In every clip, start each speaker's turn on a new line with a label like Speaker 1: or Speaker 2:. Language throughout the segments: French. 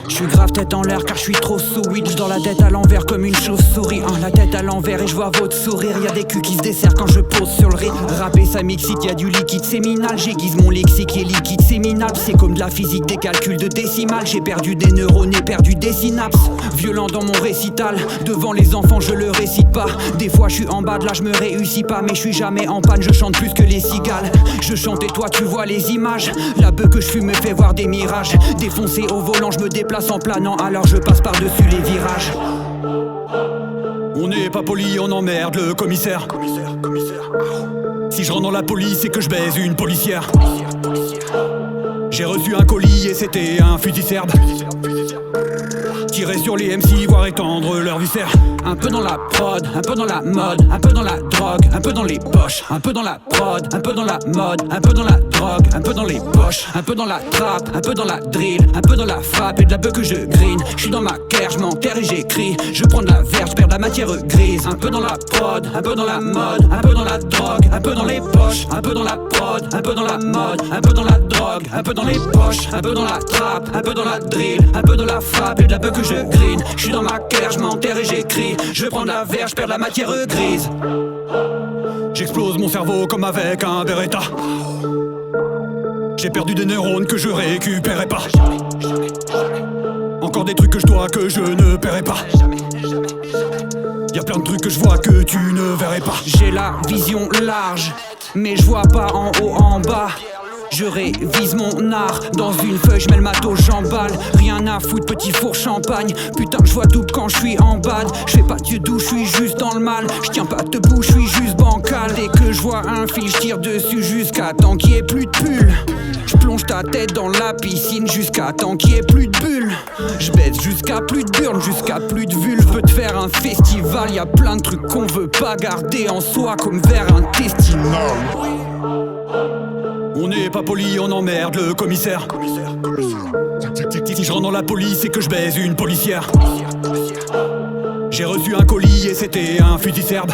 Speaker 1: Je suis grave tête en l'air car je suis trop switch. Dans la tête à l'envers comme une chauve-souris, la tête à l'envers et je vois votre sourire. Y'a des culs qui se desserrent quand je pose sur le rythme. Rapper ça m'excite, y'a du liquide séminal. J'aiguise mon lexique qui est liquide séminal. C'est comme de la physique, des calculs de décimales. J'ai perdu des neurones et perdu des synapses. Violent dans mon récital, devant les enfants je le récite pas. Des fois je suis en bas de là je me réussis pas. Mais je suis jamais en panne, je chante plus que les cigales. Je chante et toi tu vois les images. La beuh que je fume me fait voir des mirages. Défoncé au volant je me déplace en planant, alors je passe par-dessus les virages. On n'est pas poli, on emmerde le commissaire. Si je rentre dans la police, c'est que je baise une policière. J'ai reçu un colis et c'était un fusil serbe. Tirer sur les MC, voire étendre leur viscère. Un peu dans la prod, un peu dans la mode, un peu dans la drogue, un peu dans les poches. Un peu dans la prod, un peu dans la mode, un peu dans la drogue, un peu dans les poches. Un peu dans la trappe, un peu dans la drill, un peu dans la frappe et de la beuh que je green. Je suis dans ma caire, je m'enterre et j'écris. Je prends de la verre, je perds de la matière grise. Un peu dans la prod, un peu dans la mode, un peu dans la drogue, un peu dans les poches. Un peu dans la prod, un peu dans la mode, un peu dans la drogue, un peu dans les poches. Un peu dans la trappe, un peu dans la drill, un peu dans la frappe et de la beuh que je green. Je suis dans ma caire, je m'enterre et j'écris. Je prends de la verre, je perds de la matière grise. J'explose mon cerveau comme avec un Beretta. J'ai perdu des neurones que je récupérais pas. Encore des trucs que je dois que je ne paierai pas. Y'a plein de trucs que je vois que tu ne verrais pas. J'ai la vision large, mais je vois pas en haut en bas. Je révise mon art, dans une feuille je mets le matos, j'emballe. Rien à foutre, petit four champagne. Putain je vois tout quand je suis en bad. Je fais pas Dieu doux, je suis juste dans le mal. Je tiens pas debout, je suis juste bancal. Dès que je vois un fil, je tire dessus jusqu'à temps qu'il y ait plus de pull. Je plonge ta tête dans la piscine jusqu'à temps qu'il y ait plus de bulles. Je baisse jusqu'à plus de burn, jusqu'à plus de vulve. Veux te faire un festival, y a plein de trucs qu'on veut pas garder en soi comme vers intestinal. On n'est pas poli, on emmerde le commissaire. Si je rentre dans la police, c'est que je baise une policière. J'ai reçu un colis et c'était un fusil serbe.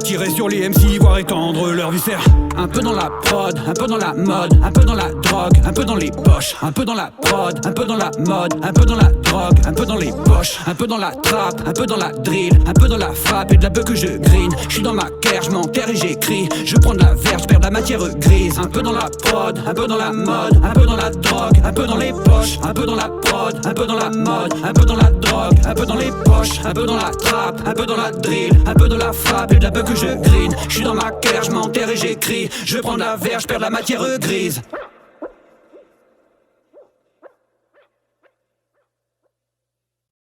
Speaker 1: Tirer sur les MC, voire étendre leur viscère. Un peu dans la prod, un peu dans la mode, un peu dans la drogue, un peu dans les poches. Un peu dans la prod, un peu dans la mode, un peu dans la drogue, un peu dans les poches. Un peu dans la trappe, un peu dans la drill, un peu dans la frappe et de la beuh que je green. Je suis dans ma caire, je m'enterre et j'écris. Je prends de la verre, je perds de la matière grise. Un peu dans la prod, un peu dans la mode, un peu dans la drogue, un peu dans les poches. Un peu dans la prod, un peu dans la mode, un peu dans la drogue, un peu dans les poches. Un peu dans la trappe, un peu dans la drill, un peu dans la frappe et de la beuh que je green. Je suis dans ma caire, je m'enterre et j'écris. Je prends de la verre, je perds de la matière grise.